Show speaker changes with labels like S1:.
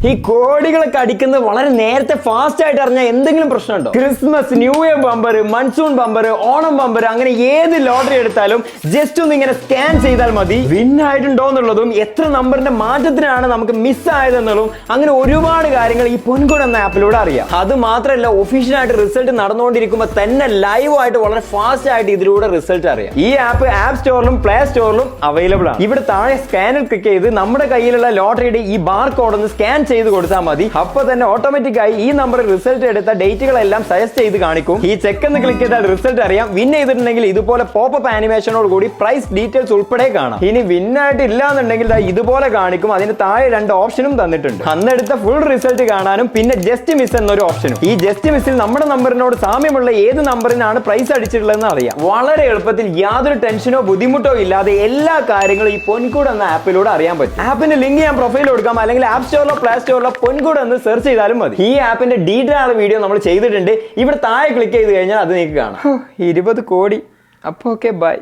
S1: ഈ കോടികളൊക്കെ അടിക്കുന്നത് വളരെ നേരത്തെ ഫാസ്റ്റ് ആയിട്ട് അറിഞ്ഞാൽ എന്തെങ്കിലും പ്രശ്നമുണ്ടോ? Christmas, new year bumper, monsoon bumper, Onam bumper, അങ്ങനെ ഏത് ലോട്ടറി എടുത്താലും ജസ്റ്റ് ഒന്ന് ഇങ്ങനെ സ്കാൻ ചെയ്താൽ മതി വിൻ ആയിട്ടുണ്ടോ എന്നുള്ളതും എത്ര നമ്പറിന്റെ മാറ്റത്തിനാണ് നമുക്ക് മിസ് ആയതെന്നുള്ളതും അങ്ങനെ ഒരുപാട് കാര്യങ്ങൾ ഈ പൊൻകുട എന്ന ആപ്പിലൂടെ അറിയാം. അത് മാത്രമല്ല, ഒഫീഷ്യലായിട്ട് റിസൾട്ട് നടന്നുകൊണ്ടിരിക്കുമ്പോൾ തന്നെ ലൈവ് ആയിട്ട് വളരെ ഫാസ്റ്റ് ആയിട്ട് ഇതിലൂടെ റിസൾട്ട് അറിയാം. ഈ ആപ്പ് ആപ്പ് സ്റ്റോറിലും പ്ലേ സ്റ്റോറിലും അവൈലബിൾ ആണ്. ഇവിടെ താഴെ സ്കാനിൽ ക്ലിക്ക് ചെയ്ത് നമ്മുടെ കയ്യിലുള്ള ലോട്ടറിയുടെ ഈ ബാർ കോഡ് ഒന്ന് സ്കാൻ ചെയ്ത് കൊടുത്താൽ മതി. അപ്പൊ തന്നെ ഓട്ടോമാറ്റിക് ആയി ഈ നമ്പർ റിസൾട്ട് എടുത്ത ഡേറ്റുകളെല്ലാം സജസ്റ്റ് ചെയ്ത് കാണിക്കും. ഈ ചെക്ക് എന്ന് ക്ലിക്ക് ചെയ്താൽ റിസൾട്ട് അറിയാം. വിൻ ചെയ്തിട്ടുണ്ടെങ്കിൽ ഇതുപോലെ പോപ്പപ്പ് ആനിമേഷനോട് കൂടി പ്രൈസ് ഡീറ്റെയിൽസ് ഉൾപ്പെടെ കാണാം. ഇനി വിൻ ആയിട്ട് ഇല്ല എന്നുണ്ടെങ്കിൽ ഇതുപോലെ കാണിക്കും. അതിന് താഴെ 2 ഓപ്ഷനും തന്നിട്ടുണ്ട്. അന്നെടുത്ത ഫുൾ റിസൾട്ട് കാണാനും പിന്നെ ജസ്റ്റ് മിസ് എന്നൊരു ഓപ്ഷനും. ഈ ജസ്റ്റ് മിസ്സിൽ നമ്മുടെ നമ്പറിനോട് സാമ്യമുള്ള ഏത് നമ്പറിനാണ് പ്രൈസ് അടിച്ചിട്ടുള്ളതെന്ന് അറിയാം. വളരെ എളുപ്പത്തിൽ യാതൊരു ടെൻഷനോ ബുദ്ധിമുട്ടോ ഇല്ലാതെ എല്ലാ കാര്യങ്ങളും ഈ പൊൻകൂട് എന്ന ആപ്പിലൂടെ അറിയാൻ പറ്റും. ആപ്പിന്റെ ലിങ്ക് ഞാൻ പ്രൊഫൈൽ കൊടുക്കാം, അല്ലെങ്കിൽ ആപ്പ് സ്റ്റോറിലോ പ്ലേ സ്റ്റോറിലോ പൊൻകൂട് എന്ന് സെർച്ച് ചെയ്താലും മതി. ഈ ആപ്പിന്റെ ഡീറ്റെയിൽ ആയ വീഡിയോ നമ്മൾ ചെയ്തിട്ടുണ്ട്. ഇവിടെ താഴെ ക്ലിക്ക് ചെയ്ത് കഴിഞ്ഞാൽ അത് നിങ്ങൾക്ക് കാണാം. 20 കോടി. അപ്പോൾ ഓക്കെ, ബൈ.